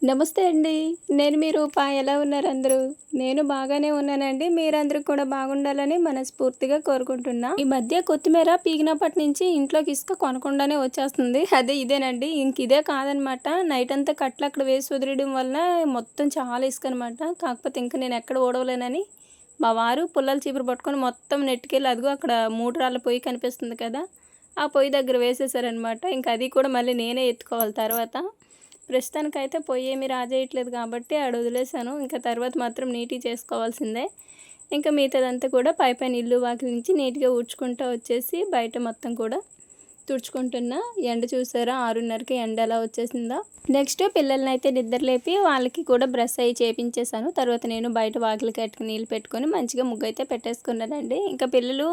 నమస్తే అండి. నేను మీ రూప. ఎలా ఉన్నారు అందరూ? నేను బాగానే ఉన్నానండి. మీరందరూ కూడా బాగుండాలని మనస్ఫూర్తిగా కోరుకుంటున్నా. ఈ మధ్య కొత్తిమీర పీకినప్పటి నుంచి ఇంట్లోకి ఇసుక కొనకుండానే వచ్చేస్తుంది. అదే ఇదేనండి. ఇదే కాదనమాట. నైట్ అంతా కట్టలు అక్కడ వేసి వదిలేయడం వలన మొత్తం చాలా ఇసుకనమాట. కాకపోతే ఇంక నేను ఎక్కడ ఊడవలేనని మా వారు పుల్లల చీపురు పట్టుకొని మొత్తం నెట్టుకెళ్ళి అదిగో అక్కడ 3 రాళ్ళ పొయ్యి కనిపిస్తుంది కదా! ఆ పొయ్యి దగ్గర వేసేసారనమాట. ఇంక అది కూడా మళ్ళీ నేనే ఎత్తుకోవాలి తర్వాత. ప్రస్తుతానికైతే పొయ్యేమి రాజేయట్లేదు కాబట్టి ఆడొదిలేసాను. ఇంక తర్వాత మాత్రం నీట్‌గా చేసుకోవాల్సిందే. ఇంకా మిగతాదంతా కూడా పైపైన ఇల్లు వాకిలి నుంచి నీట్‌గా ఊడ్చుకుంటా వచ్చేసి బయట మొత్తం కూడా తుడుచుకుంటున్నా. ఎండ చూసారా 6:30కి ఎండ ఎలా వచ్చేసిందో. నెక్స్ట్ పిల్లలనైతే నిద్ర లేపి వాళ్ళకి కూడా బ్రష్ అయ్యి చేపించేసాను. తర్వాత నేను బయట వాకిలి కట్టుకు నీళ్ళు పెట్టుకొని మంచిగా ముగ్గైతే పెట్టేసుకున్నానండి. ఇంకా పిల్లలు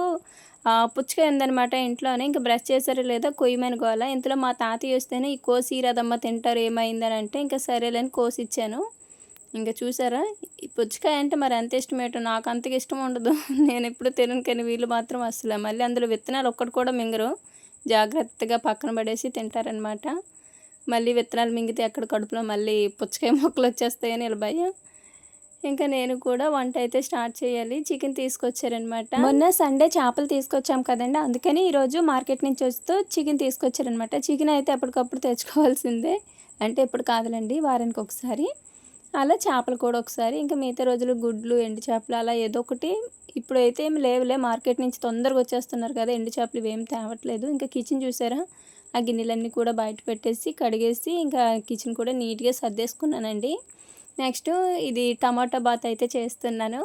పుచ్చకాయ ఉందనమాట ఇంట్లోనే. ఇంక బ్రష్ చేశారో లేదో కొయ్యమని గోల. ఇంతలో మా తాతయ్య వస్తేనే ఈ కోసియరాదమ్మా తింటారు ఏమైందని అంటే ఇంక సరేలే అని కోసిచ్చాను. ఇంక చూసారా ఈ పుచ్చకాయ అంటే మరి ఎంత ఇష్టమేటో నాకు అంతగా ఇష్టం ఉండదు. నేనెప్పుడు తినను కానీ వీళ్ళు మాత్రం అస్సల. మళ్ళీ అందులో విత్తనాలు ఒక్కటి కూడా మింగరు. జాగ్రత్తగా పక్కన పడేసి తింటారనమాట. మళ్ళీ విత్తనాలు మింగితే ఎక్కడ కడుపులో మళ్ళీ పుచ్చకాయ మొక్కలొచ్చేస్తాయని ఈళ్ళ భయం. ఇంకా నేను కూడా వంట అయితే స్టార్ట్ చేయాలి. చికెన్ తీసుకొచ్చారనమాట. మొన్న సండే చేపలు తీసుకొచ్చాం కదండీ! అందుకని ఈరోజు మార్కెట్ నుంచి వస్తూ చికెన్ తీసుకొచ్చారనమాట. చికెన్ అయితే అప్పటికప్పుడు తెచ్చుకోవాల్సిందే. అంటే ఇప్పుడు కాదులెండి వారానికి ఒకసారి. అలా చేపలు కూడా ఒకసారి. ఇంకా మిగతా రోజులు గుడ్లు, ఎండు చేపలు అలా ఏదో ఒకటి. ఇప్పుడైతే ఏమి లేవులే మార్కెట్ నుంచి తొందరగా వచ్చేస్తున్నారు కదా! ఎండు చేపలు ఇవేమి తేవట్లేదు. ఇంకా కిచెన్ చూసారా? ఆ గిన్నెలన్నీ కూడా బయట పెట్టేసి, కడిగేసి ఇంకా కిచెన్ కూడా నీట్‌గా సర్దేసుకున్నానండి. నెక్స్ట్ ఇది టమాటా బాత్ అయితే చేస్తున్నాను.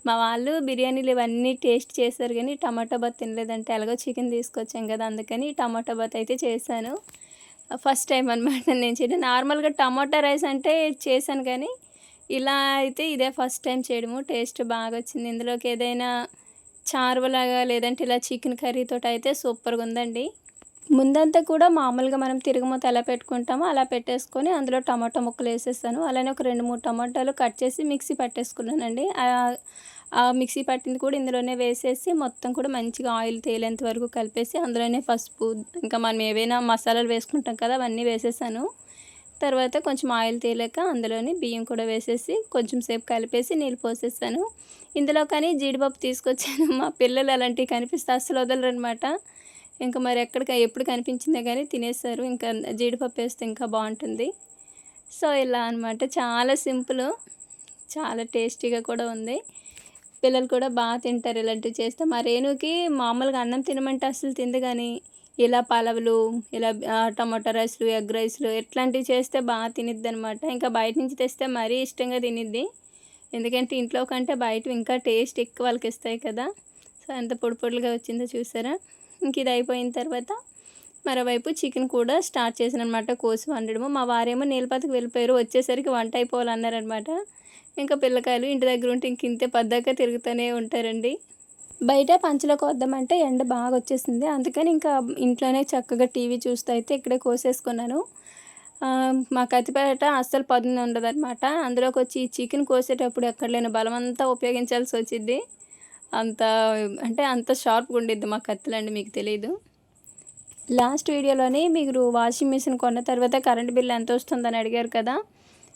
మా వాళ్ళు బిర్యానీలు ఇవన్నీ టేస్ట్ చేశారు గానీ, టమాటా బాత్ తినలేదంటే ఎలాగో చికెన్ తీసుకొచ్చాం కదా! అందుకని టమాటా బాత్ అయితే చేశాను. ఫస్ట్ టైం అనమాట నేను చేయడం. నార్మల్‌గా టమాటా రైస్ అంటే చేశాను కానీ, ఇలా అయితే ఇదే ఫస్ట్ టైం చేయడము. టేస్ట్ బాగొచ్చింది. ఇందులోకి ఏదైనా చారులాగా లేదంటే ఇలా చికెన్ కర్రీతోటయితే సూపర్‌గుందండి. ముందంతా కూడా మామూలుగా మనం తిరగమాత ఎలా పెట్టుకుంటామో అలా పెట్టేసుకొని అందులో టమాటా ముక్కలేసేసాను. అలానే ఒక 2, 3 టమాటాలు కట్ చేసి మిక్సీ పట్టేసుకున్నానండి. ఆ మిక్సీ పట్టింది కూడా ఇందులోనే వేసేసి మొత్తం కూడా మంచిగా ఆయిల్ తేలేంత వరకు కలిపేసి అందులోనే పసుపు, ఇంకా మనం ఏవైనా మసాలాలు వేసుకుంటాం కదా! అవన్నీ వేసేసాను. తర్వాత కొంచెం ఆయిల్ తేలాక అందులోని బియ్యం కూడా వేసేసి కొంచెం సేపు కలిపేసి నీళ్ళు పోసేసాను. ఇందులో కానీ జీడిపప్పు తీసుకొచ్చాను. మా పిల్లలు అలాంటివి కనిపిస్తే అస్సలు వదలరనమాట. ఇంక మరి ఎప్పుడు కనిపించిందో గానీ తినేసారు. ఇంకా జీడిపప్పు వేస్తే ఇంకా బావుంటుంది. సో, ఇలా అనమాట. చాలా సింపులు. చాలా టేస్టీగా కూడా ఉంది. పిల్లలు కూడా తింటారు ఇలాంటివి చేస్తే. మా రేణుకి మామూలుగా అన్నం తినమంటే అస్సలు తినదు గానీ, ఇలా పలావులు, ఇలా టమాటా రైస్‌లు, ఎగ్ రైస్‌లు ఇట్లాంటివి చేస్తే తినిద్దనమాట. ఇంకా బయట నుంచి తెస్తే మరీ ఇష్టంగా తినిద్ది. ఎందుకంటే ఇంట్లో కంటే బయటవి ఇంకా టేస్ట్ ఎక్కువ వాళ్ళకిస్తాయి కదా! సో, ఎంత పొడి పొడిగా వచ్చిందో చూసారా? ఇంక ఇది అయిపోయిన తర్వాత మరోవైపు చికెన్ కూడా స్టార్ట్ చేశాననమాట కోసి వండడము. మా వారేమో నీలపతికి వెళ్ళిపోయారు. వచ్చేసరికి వంట అయిపోవాలన్నారనమాట. ఇంకా పిల్లకాయలు ఇంటి దగ్గర ఉంటే ఇంక ఇంతే పద్దాక తిరుగుతూనే ఉంటారండి. బయట పంచలో కోద్దామంటే ఎండ బాగొచ్చేసింది. అందుకని ఇంకా ఇంట్లోనే చక్కగా టీవీ చూస్తూ అయితే ఇక్కడే కోసేసుకున్నాను. మా కత్తిపేట అస్సలు పదును ఉండదనమాట. అందులోకొచ్చి ఈ చికెన్ కోసేటప్పుడు ఎక్కడ లేని బలమంతా ఉపయోగించాల్సొచ్చిద్ది. అంత అంటే అంత షార్ప్‌గా ఉండిద్ది మా కత్తులండి మీకు తెలీదు. లాస్ట్ వీడియోలోని మీరు వాషింగ్ మిషన్ కొన్న తర్వాత కరెంట్ బిల్ ఎంతొస్తుందని అడిగారు కదా!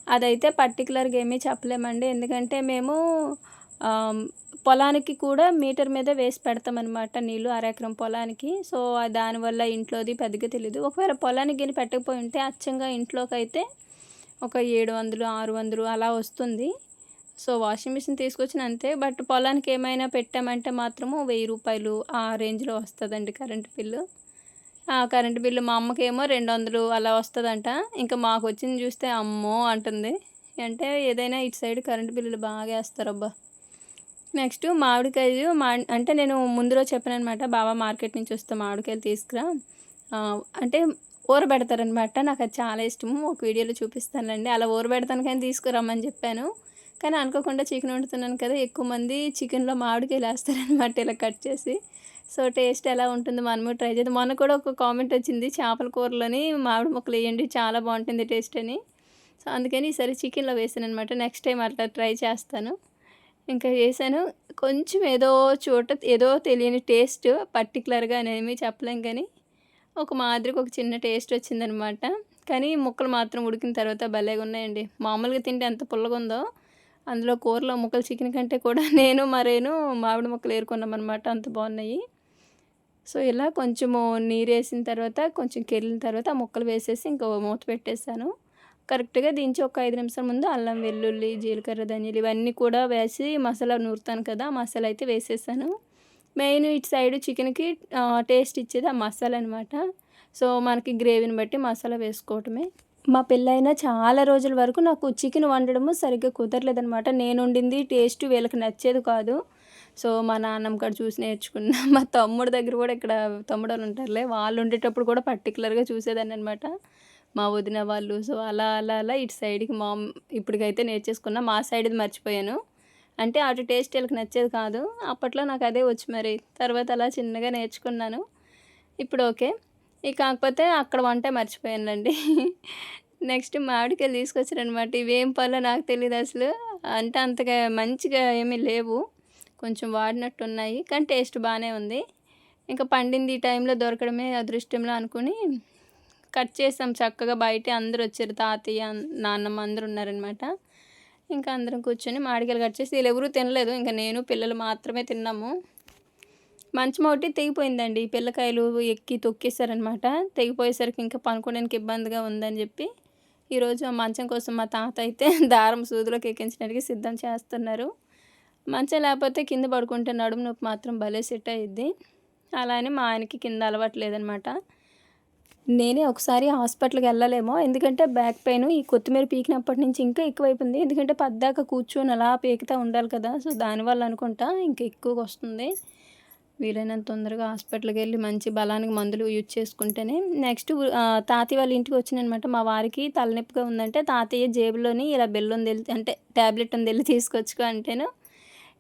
అదైతే పర్టిక్యులర్‌గా ఏమీ చెప్పలేమండి. ఎందుకంటే మేము ఆహ్, పొలానికి కూడా మీటర్ మీద వేసి పెడతామనమాట నీళ్ళు అరెకరం పొలానికి. సో, దానివల్ల ఇంట్లోది పెద్దగా తెలీదు. ఒకవేళ పొలానికి గాని పెట్టకపోయుంటే అచ్చంగా ఇంట్లోకైతే ఒక 700, 600 అలా వస్తుంది. సో, వాషింగ్ మిషన్ తీసుకొచ్చిన అంతే. బట్ పొలానికి ఏమైనా పెట్టామంటే మాత్రము రూ. 1000 ఆ రేంజ్‌లో వస్తదండి కరెంట్ బిల్లు. ఆ! కరెంట్ బిల్లు మా అమ్మకేమో 200 అలా వస్తదంట. ఇంక మాకొచ్చింది చూస్తే అమ్మో! అంటుంది. అంటే ఏదైనా ఇటు సైడ్ కరెంట్ బిల్లులు బాగేస్తారబ్బా! నెక్స్ట్ మామిడికాయలు అంటే నేను ముందు రోజు చెప్పాననమాట. బావ మార్కెట్ నుంచి వస్తే మామిడికాయలు తీసుకురా. అంటే ఊరబెడతారనమాట. నాకది చాలా ఇష్టము. ఒక వీడియోలో చూపిస్తానులెండి. అలా ఊరబెడతాను కానీ తీసుకురమ్మని చెప్పాను. కానీ అనుకోకుండా చికెన్ వండుతున్నాను కదా! ఎక్కువ మంది చికెన్‌లో మామిడికాయలేస్తారనమాట ఇలా కట్ చేసి. సో, టేస్ట్ ఎలా ఉంటుందో మనము ట్రై చేద్దాం. మొన్న కూడా ఒక కామెంట్ వచ్చింది. చేపల కూరలోని మామిడి ముక్కలెయ్యండి చాలా బావుంటుంది టేస్ట్ అని. సో, అందుకని ఈసారి చికెన్‌లో వేసాననమాట. నెక్స్ట్ టైమ్ అట్లా ట్రై చేస్తాను. ఇంకా చేశాను. కొంచెం ఏదో చోట ఏదో తెలియని టేస్ట్ పర్టిక్యులర్‌గా అనేమి చెప్పలేం కానీ, ఒక మాదిరిగా ఒక చిన్న టేస్ట్ వచ్చిందనమాట. కానీ ముక్కలు మాత్రం ఉడికిన తర్వాత భలేగా ఉన్నాయండి. మామూలుగా తింటే ఎంత పుల్లగుందో, అందులో కూరలో ముక్కలు చికెన్ కంటే కూడా నేను మరేను మామిడి ముక్కలు ఏరుకున్నామనమాట. అంత బాగున్నాయి. సో, ఇలా కొంచెము నీరేసిన తర్వాత, కొంచెం కెరిలిన తర్వాత ఆ ముక్కలు వేసేసి ఇంక మూత పెట్టేసాను. కరెక్ట్‌గా దించి ఒక 5 నిమిషాల ముందు అల్లం, వెల్లుల్లి, జీలకర్ర, ధనియాలు ఇవన్నీ కూడా వేసి మసాలా నూరుతాను కదా! ఆ మసాలా అయితే వేసేసాను. మెయిన్ ఇటు సైడు చికెన్‌కి టేస్ట్ ఇచ్చేది ఆ మసాలా అనమాట. సో, మనకి గ్రేవీని బట్టి మసాలా వేసుకోవటమే. మా పెళ్ళైన చాలా రోజుల వరకు నాకు చికెన్ వండడము సరిగ్గా కుదరలేదనమాట. నేనొండింది టేస్ట్ వీళ్ళకి నచ్చేది కాదు. సో, మా నాన్నమ్మ కాడ చూసి నేర్చుకున్నా. మా తమ్ముడి దగ్గర కూడా ఇక్కడ తమ్ముడోళ్ళు ఉంటారులే, వాళ్ళు వండేటప్పుడు కూడా పర్టిక్యులర్‌గా చూసేదాన్ననమాట. మా వదిన వాళ్ళు. సో, అలా అలా అలా ఇటు సైడ్‌కి ఇప్పటికైతే నేర్చేసుకున్నా. మా సైడ్‌ది మర్చిపోయాను. అంటే అటు టేస్ట్ ఈళ్ళకి నచ్చేది కాదు. అప్పట్లో నాకదే వచ్చు మరి. తర్వాత అలా చిన్నగా నేర్చుకున్నాను. ఇప్పుడు ఓకే. కాకపోతే అక్కడ వంటే మర్చిపోయానులెండి. నెక్స్ట్ మామిడికాయలు తీసుకొచ్చారనమాట. ఇవేం పళ్ళో నాకు తెలీదసలు. అంటే అంతగా మంచిగా ఏమీ లేవు. కొంచెం వాడినట్టున్నాయి. కానీ టేస్ట్ బానే ఉంది. ఇంకా పండింది ఈ టైంలో దొరకడమే అదృష్టంలా అనుకుని కట్ చేసాం చక్కగా. బయటే అందరొచ్చారు. తాతయ్య, నాన్నమ్మ అందరూ ఉన్నారనమాట. ఇంకా అందరం కూర్చొని మామిడికాయలు కట్ చేసి ఈళ్ళెవరూ తినలేదు. ఇంక నేను, పిల్లలు మాత్రమే తిన్నాము. మంచం ఒకటి తెగిపోయిందండి. పిల్లకాయలు ఎక్కి తొక్కేసారనమాట. తెగిపోయేసరికి ఇంకా పనుకోవడానికి ఇబ్బందిగా ఉందని చెప్పి, ఈరోజు ఆ మంచం కోసం మా తాత అయితే దారం సూదిలోకి ఎక్కించడానికి సిద్ధం చేస్తున్నారు. మంచం లేకపోతే కింద పడుకుంటే నడుము నొప్పి మాత్రం భలే సెట్ అయ్యిద్ది. అలా అని మా ఆయనకి కింద అలవాటు లేదనమాట. నేనే ఒకసారి హాస్పిటల్‌కి ఎళ్ళలేమో. ఎందుకంటే బ్యాక్ పెయిను ఈ కొత్తిమీర పీకినప్పటి నుంచి ఇంకా ఎక్కువైపోయింది. ఎందుకంటే పద్దాక కూర్చొని అలా పీకుతా ఉండాలి కదా! సో, దానివల్ల అనుకుంటా ఇంకా ఎక్కువగొస్తుంది. వీలైనంత తొందరగా హాస్పిటల్‌కెళ్ళి మంచి బలానికి మందులు యూజ్ చేసుకుంటేనే నెక్స్ట్ తాతయ్య వాళ్ళ ఇంటికొచ్చాననమాట. మా వారికి తలనొప్పిగా ఉందంటే తాతయ్య జేబులోని ఇలా బెల్లుందెళ్లి అంటే టాబ్లెట్ ఉందెళ్లి తీసుకొచ్చుకో అంటేను,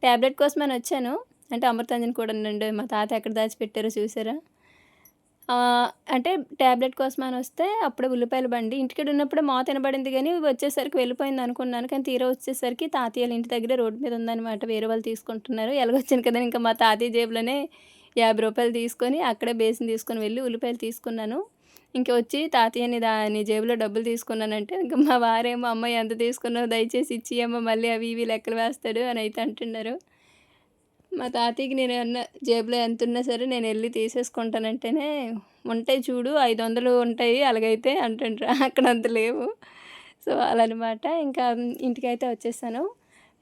టాబ్లెట్ కోసమని వచ్చాను. అంటే అమృతాంజన్ కూడా ఉండండి. మా తాత ఎక్కడ దాచిపెట్టారో చూసారా? అంటే టాబ్లెట్ కోసమని వస్తే అప్పుడే ఉల్లిపాయల బండి ఇంటికాడ ఉన్నప్పుడే మోత వినబడింది గానీ, వచ్చేసరికి వెళ్ళిపోయిందనుకున్నాను. కానీ తీరా వచ్చేసరికి తాతయ్యోళ్ళ ఇంటి దగ్గరే రోడ్డు మీద ఉందనమాట. వేరే వాళ్ళు తీసుకుంటున్నారు. ఎలాగొచ్చాను కదా! ఇంకా మా తాతయ్య జేబులోనే రూ. 50 తీసుకొని అక్కడే బేసిన్ తీసుకొని వెళ్ళి ఉల్లిపాయలు తీసుకున్నాను. ఇంక వచ్చి తాతయ్య నీ జేబులో డబ్బులు తీసుకున్నానంటే, ఇంక మా వారేమో "అమ్మ ఎంత తీసుకున్నావు దయచేసి ఇచ్చియమ్మ మళ్ళీ అవి ఇవి లెక్కలు వేస్తాడు" అని అయితే అంటున్నారు. మా తాతయ్యకి నేనేమన్నా జేబులో ఎంతున్నా సరే నేనెళ్ళి తీసేసుకుంటానంటేనే, "ఉంటాయి చూడు 500 ఉంటాయి అలాగైతే" అంటుండ్రు. అక్కడ అంత లేవు. సో, అలా అనమాట. ఇంకా ఇంటికైతే వచ్చేసాను.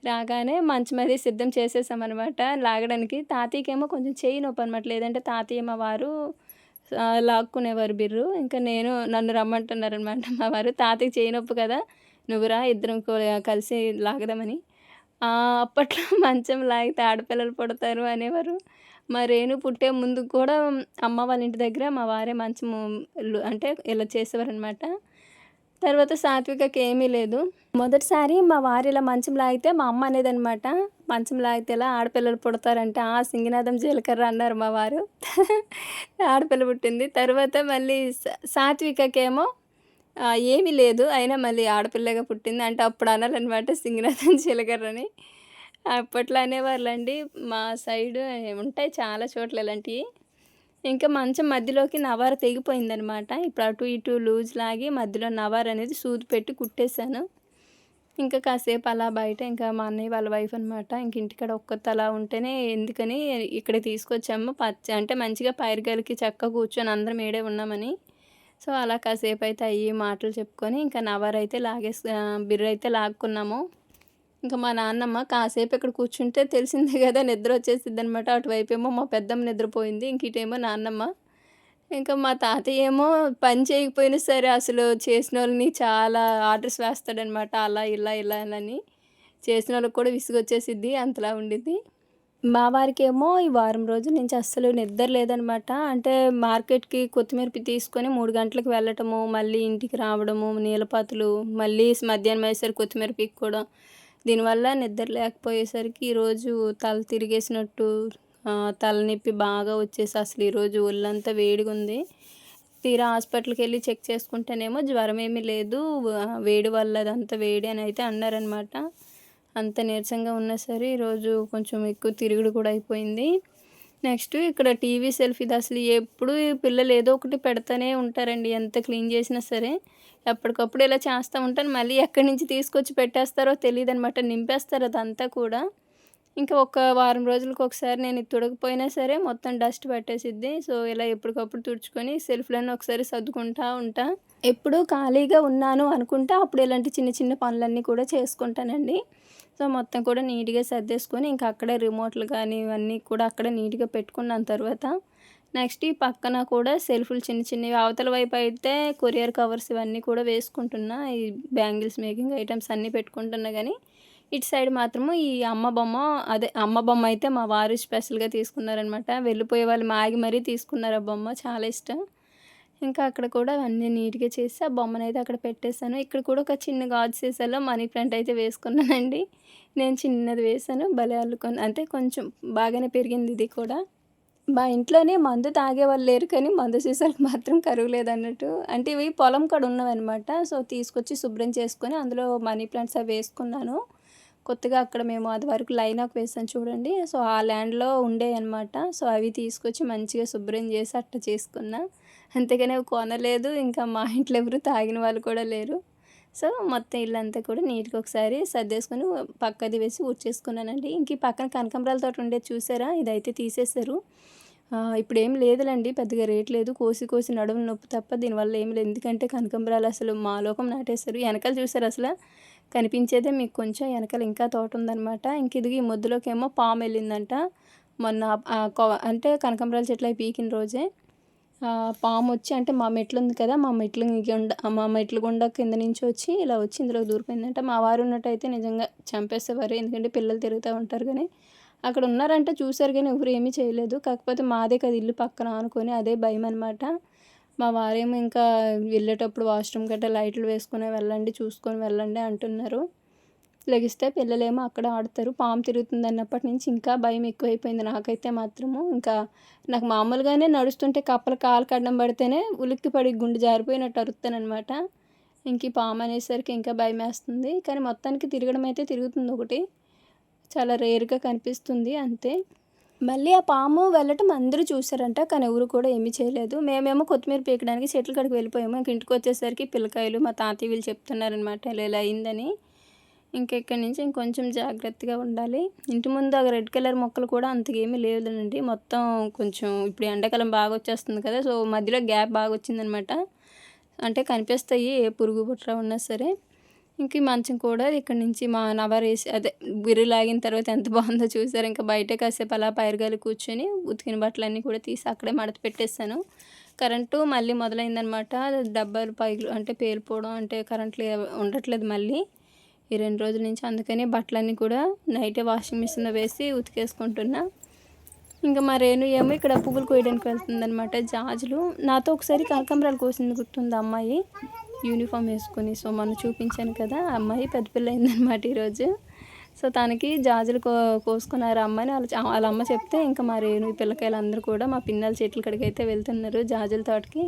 రాగానే మంచం అది సిద్ధం చేసేసామనమాట లాగడానికి. తాతయ్యకేమో కొంచెం చెయ్యి నొప్పనమాట. లేదంటే తాతయ్య, మా వారు లాక్కునేవారు బిర్రు. ఇంకా నన్ను రమ్మంటున్నారనమాట మా వారు. "తాతయ్యకి చెయ్యి నొప్పి కదా! నువ్వు రా ఇద్దరం కలిసి లాగుదామని." అప్పట్లో మంచం లాగితే ఆడపిల్లలు పుడతారు అనేవారు. మా రేణు పుట్టే ముందు కూడా అమ్మ వాళ్ళ ఇంటి దగ్గర మా వారే మంచము అంటే ఇలా చేసేవారనమాట. తర్వాత సాత్వికకి ఏమీ లేదు. మొదటిసారి మా వారు ఇలా మంచం లాగితే మా అమ్మ అనేదనమాట. "మంచం లాగితే ఇలా ఆడపిల్లలు పుడతారంటే" సింగినాదం జీలకర్ర అన్నారు మా వారు. ఆడపిల్ల పుట్టింది. తర్వాత మళ్ళీ సాత్వికకేమో ఏమీ లేదు. అయినా మళ్ళీ ఆడపిల్లగా పుట్టింది. అంటే అప్పుడు అనాలనమాట సింగినాథం జీలకర్రని. అప్పట్లో అనేవాళ్ళండి. మా సైడు ఉంటాయి చాలా చోట్ల ఇలాంటియి. ఇంకా మంచం మధ్యలోకి నవార తెగిపోయిందనమాట. ఇప్పుడు అటు ఇటు లూజ్ లాగి మధ్యలో నవార్ అనేది సూది పెట్టి కుట్టేసాను. ఇంకా కాసేపు అలా బయట ఇంకా మా అన్నయ్య వాళ్ళ వైఫ్ అనమాట. ఇంక ఇంటికాడ ఒక్కతి అలా ఉంటేనే ఎందుకని ఇక్కడికి తీసుకొచ్చాము. అంటే మంచిగా పైరుగాలికి చక్కగా కూర్చొని అందరం ఈడే ఉన్నామని. సో, అలా కాసేపయితే అయ్యి మాటలు చెప్పుకొని ఇంకా నవారైతే బిర్రైతే లాక్కున్నాము. ఇంకా మా నాన్నమ్మ కాసేపు ఇక్కడ కూర్చుంటే తెలిసిందే గదా! నిద్రొచ్చేసిద్దనమాట. అటువైపేమో మా పెద్దమ్మ నిద్రపోయింది. ఇంక ఇటేమో నాన్నమ్మ. ఇంకా మా తాతయ్య ఏమో పని చేయకపోయినా సరే అసలు చేసినోళ్ళని చాలా ఆర్డర్స్ వేస్తాడనమాట. అలా, ఇలా, ఇలా అని. చేసినోళ్ళకి కూడా విసుగొచ్చేసిద్ది. అంతలా ఉండిద్ది. మా వారికేమో ఈ వారం రోజుల నుంచి అస్సలు నిద్ర లేదనమాట. అంటే మార్కెట్‌కి కొత్తిమీర తీసుకొని 3 గంటలకు వెళ్ళటము, మళ్ళీ ఇంటికి రావడము, నీళ్ళపాతులు, మళ్ళీ మధ్యాహ్నం అయ్యేసరికి కొత్తిమీర పీక్కోవడం. దీనివల్ల నిద్ర లేకపోయేసరికి ఈరోజు తల తిరిగేసినట్టు, తలనొప్పి బాగా వచ్చేసి అసలు ఈరోజు ఒళ్ళంతా వేడిగుంది. తీరా హాస్పిటల్‌కెళ్ళి చెక్ చేసుకుంటేనేమో జ్వరం ఏమీ లేదు. వేడి వల్ల అదంతా వేడి అని అయితే అన్నారనమాట. అంత నీరసంగా ఉన్నా సరే ఈరోజు కొంచెం ఎక్కువ తిరుగుడు కూడా అయిపోయింది. నెక్స్ట్ ఇక్కడ టీవీ సెల్ఫ్ ఇది అసలు ఎప్పుడు ఈ పిల్లలు ఏదో ఒకటి పెడతానే ఉంటారండి. ఎంత క్లీన్ చేసినా సరే. ఎప్పటికప్పుడు ఇలా చేస్తా ఉంటాను. మళ్ళీ ఎక్కడి నుంచి తీసుకొచ్చి పెట్టేస్తారో తెలీదనమాట. నింపేస్తారు అదంతా కూడా. ఇంకా ఒక వారం రోజులకి ఒకసారి నేను ఇది తుడకపోయినా సరే మొత్తం డస్ట్ పట్టేసిద్ది. సో, ఇలా ఎప్పటికప్పుడు తుడుచుకొని సెల్ఫ్‌లన్నీ ఒకసారి సర్దుకుంటా ఉంటా. ఎప్పుడు ఖాళీగా ఉన్నాను అనుకుంటే అప్పుడు ఇలాంటి చిన్న చిన్న పనులన్నీ కూడా చేసుకుంటానండి. సో, మొత్తం కూడా నీట్‌గా సర్దేసుకొని ఇంకా అక్కడే రిమోట్‌లు కానీ ఇవన్నీ కూడా అక్కడే నీట్‌గా పెట్టుకున్నాను తర్వాత. నెక్స్ట్ ఈ పక్కన కూడా సెల్ఫ్‌లు చిన్న చిన్నవి అవతల వైపు అయితే కొరియర్ కవర్స్ ఇవన్నీ కూడా వేసుకుంటున్నా. ఈ బ్యాంగిల్స్ మేకింగ్ ఐటెమ్స్ అన్నీ పెట్టుకుంటున్నా గానీ, ఇటు సైడ్ మాత్రము ఈ అమ్మ బొమ్మ అదే అమ్మ బొమ్మ అయితే మా వారు స్పెషల్‌గా తీసుకున్నారనమాట. వెళ్ళిపోయే వాళ్ళు ఆగి మరీ తీసుకున్నారు ఆ బొమ్మ. చాలా ఇష్టం. ఇంకా అక్కడ కూడా అన్నీ నీట్‌గా చేసి ఆ బొమ్మనైతే అక్కడ పెట్టేసాను. ఇక్కడ కూడా ఒక చిన్న గాజు సీసాలో మనీ ప్లాంట్ అయితే వేసుకున్నానండి. నేను చిన్నది వేశాను. భలే అల్లుకొని అంటే కొంచెం బాగానే పెరిగింది ఇది కూడా. మా ఇంట్లోనే మందు తాగేవాళ్ళు లేరు కానీ మందు సీసాలకు మాత్రం కరువు లేదన్నట్టు. అంటే ఇవి పొలం కాడ ఉన్నవన్నమాట. సో, తీసుకొచ్చి శుభ్రం చేసుకొని అందులో మనీ ప్లాంట్స్ అవి వేసుకున్నాను. కొత్తగా అక్కడ మేము అది వరకు లైనాకు వేసాం చూడండి. సో, ఆ ల్యాండ్‌లో ఉండేయన్నమాట. సో, అవి తీసుకొచ్చి మంచిగా శుభ్రం చేసి అట్ట చేసుకున్నా. అంతేగాని అవి కొనలేదు. ఇంకా మా ఇంట్లో ఎవరు తాగిన వాళ్ళు కూడా లేరు. సో, మొత్తం ఇల్లంతా కూడా నీట్‌గా ఒకసారి సర్దేసుకొని పక్కది వేసి ఊడ్చేసుకున్నానండి. ఇంక ఈ పక్కన కనకాంబరాల తోట ఉండేది చూసారా? ఇదైతే తీసేశారు. ఇప్పుడేం లేదులెండి. పెద్దగా రేట్ లేదు. కోసి కోసి నడుము నొప్పి తప్ప దీనివల్ల ఏమి లేదు. ఎందుకంటే కనకాంబరాలు అసలు మాలోకం నాటేశారు. ఎనకాల చూసారా అసల? కనిపించేదే మీకు కొంచెం ఎనకాల ఇంకా తోట ఉందనమాట. ఇంక ఇదిగో ఈ మొద్దులోకేమో పామెళ్ళిందంట. మొన్న అంటే కనకాంబరాల చెట్లు అవి పీకిన రోజే పామొచ్చి అంటే మా మెట్లుంది కదా! మా మెట్ల గుండా కింద నుంచి వచ్చి ఇలా వచ్చి ఇందులోకి దూరిపోయిందంట. మా వారు ఉన్నట్టయితే నిజంగా చంపేసేవారు. ఎందుకంటే పిల్లలు తిరుగుతా ఉంటారు గానీ, అక్కడ ఉన్నారంట చూసారు గానీ ఎవరు ఏమీ చేయలేదు. కాకపోతే మాదే కదా ఇల్లు పక్కన ఆనుకొని అదే భయమనమాట. మా వారేమో ఇంకా వెళ్ళేటప్పుడు వాష్‌రూమ్ గట్రా లైట్లు వేసుకునే వెళ్ళండి, చూసుకొని వెళ్ళండి అంటున్నారు. లెగిస్తే పిల్లలేమో అక్కడ ఆడుతారు. పాము తిరుగుతుందన్నప్పటి నుంచి ఇంకా భయం ఎక్కువైపోయింది నాకైతే మాత్రము. ఇంకా నాకు మామూలుగానే నడుస్తుంటే కప్పలు కాళ్ళకి అడ్డం పడితేనే ఉలిక్కిపడి గుండె జారిపోయినట్టు అరుస్తాననమాట. ఇంక ఈ పాము అనేసరికి ఇంకా భయమేస్తుంది. కానీ మొత్తానికి తిరగడం అయితే తిరుగుతుంది ఒకటి. చాలా రేర్‌గా కనిపిస్తుంది అంతే. మళ్ళీ ఆ పాము వెళ్ళటం అందరూ చూసారంట. కానీ ఎవరు కూడా ఏమీ చేయలేదు. మేమేమో కొత్తిమీర పీకడానికి చెట్ల కాడికి వెళ్ళిపోయాము. ఇంక ఇంటికొచ్చేసరికి పిల్లకాయలు మా తాతయ్య వీళ్ళు చెప్తున్నారనమాట ఇలా ఇలా అయిందని. ఇక్కడి నుంచి ఇంకొంచెం జాగ్రత్తగా ఉండాలి. ఇంటి ముందు ఆ రెడ్ కలర్ మొక్కలు కూడా అంతగేమీ లేవులేనండి. మొత్తం కొంచెం ఇప్పుడు ఎండాకాలం బాగా వచ్చేస్తుంది కదా! సో, మధ్యలో గ్యాప్ బాగా వచ్చిందనమాట. అంటే కనిపిస్తాయి ఏ పురుగు పుట్ర ఉన్నా సరే. ఇంక ఈ మంచం కూడా ఇక్కడి నుంచి మా నవారేసి అదే బిర్రు లాగిన తర్వాత ఎంత బాగుందో చూసారా? ఇంకా బయటే కాసేపు అలా పైరుగాలి కూర్చొని ఉతికిన బట్టలన్నీ కూడా తీసి అక్కడే మడత పెట్టేసాను. కరెంటు మళ్ళీ మొదలైందనమాట. డబ్బాలు పైకి అంటే పేలిపోవడం అంటే కరెంట్ ఉండట్లేదు మళ్ళీ. ఈ 2 రోజుల నుంచి. అందుకని బట్టలన్నీ కూడా నైటే వాషింగ్ మిషన్‌లో వేసి ఉతికేసుకుంటున్నా. ఇంకా మా రేణు ఏమో ఇక్కడ పువ్వులు కోయడానికి వెళ్తుందనమాట. జాజులు నాతో ఒకసారి కనకాంబరాలు కోసింది గుర్తుందా అమ్మాయి? యూనిఫామ్ వేసుకొని. సో, మొన్న చూపించాను కదా! ఆ అమ్మాయి పెద్ద పిల్ల అయిందనమాట ఈరోజు. సో, తనకి జాజులు కోసుకున్నారు అమ్మని వాళ్ళ అమ్మ చెప్తే ఇంకా మా రేణు ఈ పిల్లకాయలందరూ కూడా మా పిన్నల చెట్ల కాడికైతే వెళ్తున్నారు జాజుల తోటకి.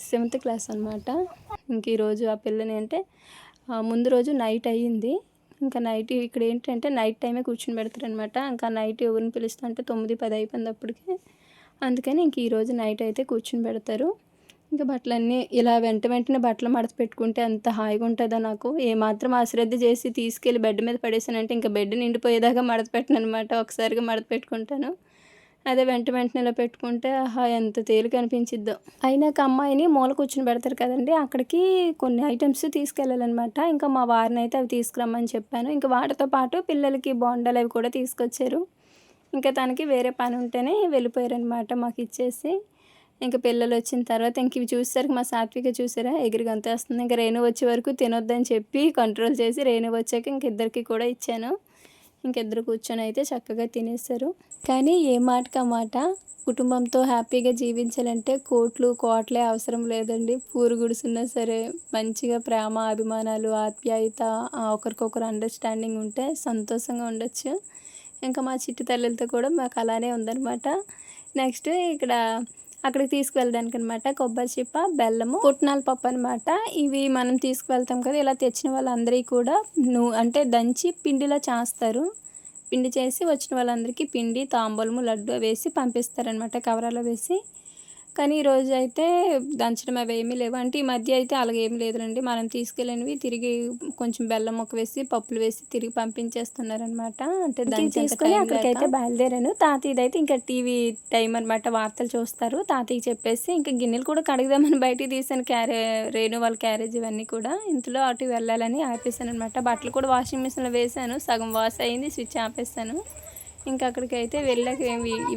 7th క్లాస్ అనమాట. ఇంక ఈరోజు ఆ పిల్లని అంటే ముందు రోజు నైట్ అయ్యింది. ఇంకా నైట్ ఇక్కడ ఏంటంటే నైట్ టైమే కూర్చొని పెడతారనమాట. ఇంకా నైట్ ఎవరిని పిలుస్తుంటే 9, 10 అయిపోయింది అప్పటికి. అందుకని ఇంక ఈరోజు నైట్ అయితే కూర్చొని పెడతారు. ఇంకా బట్టలన్నీ ఇలా వెంటనే బట్టలు మడత పెట్టుకుంటే ఎంత హాయిగా ఉంటుందో నాకు. ఏమాత్రం అశ్రద్ధ చేసి తీసుకెళ్ళి బెడ్ మీద పడేసానంటే ఇంకా బెడ్ నిండిపోయేదాకా మడత పెట్టననమాట. ఒకసారిగా మడత పెట్టుకుంటాను. అదే వెంటనే ఇలా పెట్టుకుంటే ఆహా! ఎంత తేలిక అనిపించిద్దో. అయినాక అమ్మాయిని మూల కూర్చొని పెడతారు కదండీ! అక్కడికి కొన్ని ఐటెమ్స్ తీసుకెళ్ళాలనమాట. ఇంకా మా వారినైతే అవి తీసుకురమ్మని చెప్పాను. ఇంకా వాటితో పాటు పిల్లలకి బోండాలు అవి కూడా తీసుకొచ్చారు. ఇంకా తనకి వేరే పని ఉంటేనే వెళ్ళిపోయారనమాట మాకిచ్చేసి. ఇంక పిల్లలొచ్చిన తర్వాత ఇంక ఇవి చూసేసరికి మా సాత్విక చూసారా ఎగిరి గంతేస్తుంది. ఇంక రేణు వచ్చే వరకు తినొద్దని చెప్పి కంట్రోల్ చేసి రేణు వచ్చాక ఇంక ఇద్దరికి కూడా ఇచ్చాను. ఇంకిద్దరు కూర్చొని అయితే చక్కగా తినేసారు. కానీ ఏ మాటకి ఆ మాట కుటుంబంతో హ్యాపీగా జీవించాలంటే కోట్లు, కోట్లే అవసరం లేదండి. పూరు గుడిసున్నా సరే మంచిగా ప్రేమ, అభిమానాలు, ఆప్యాయత ఒకరికొకరు అండర్‌స్టాండింగ్ ఉంటే సంతోషంగా ఉండొచ్చు. ఇంకా మా చిట్టి తల్లులతో కూడా మాకు అలానే ఉందనమాట. నెక్స్ట్ ఇక్కడ అక్కడికి తీసుకువెళ్ళడానికనమాట కొబ్బరి చిప్ప, బెల్లము, పుట్నాల పప్పు అనమాట. ఇవి మనం తీసుకువెళ్తాం కదా! ఇలా తెచ్చిన వాళ్ళందరివి కూడా అంటే దంచి పిండిలా చేస్తారు. పిండి చేసి వచ్చిన వాళ్ళందరికీ పిండి, తాంబూలము, లడ్డు వేసి పంపిస్తారనమాట కవరాలో వేసి. కానీ ఈరోజు అయితే దంచడం అవి ఏమీ లేవు. అంటే ఈ మధ్య అయితే అలాగేమీ లేదులేండి. మనం తీసుకెళ్ళినవి తిరిగి కొంచెం బెల్లం ముక్క వేసి, పప్పులు వేసి తిరిగి పంపించేస్తున్నారనమాట. అంటే తీసుకొని అక్కడికైతే బయలుదేరాను. తాతయ్యదైతే ఇంకా టీవీ టైం అనమాట, వార్తలు చూస్తారు. తాతయ్యకి చెప్పేసి ఇంకా గిన్నెలు కూడా కడుగుదామని బయటికి తీసాను. రేణు వాళ్ళ క్యారేజ్ ఇవన్నీ కూడా. ఇంతలో అటు వెళ్ళాలని ఆపేసాను అనమాట. బట్టలు కూడా వాషింగ్ మిషన్లో వేసాను. సగం వాష్ అయింది, స్విచ్ ఆపేసాను. ఇంకా అక్కడికైతే వెళ్ళాక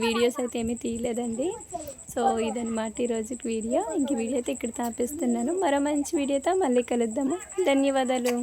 వీడియోస్ అయితే ఏమీ తీయలేదండి. సో ఇదనమాట ఈరోజు వీడియో. ఇంక వీడియో అయితే ఇక్కడ తాపేస్తున్నాను. మరో మంచి వీడియోతో మళ్ళీ కలుద్దాము. ధన్యవాదాలు.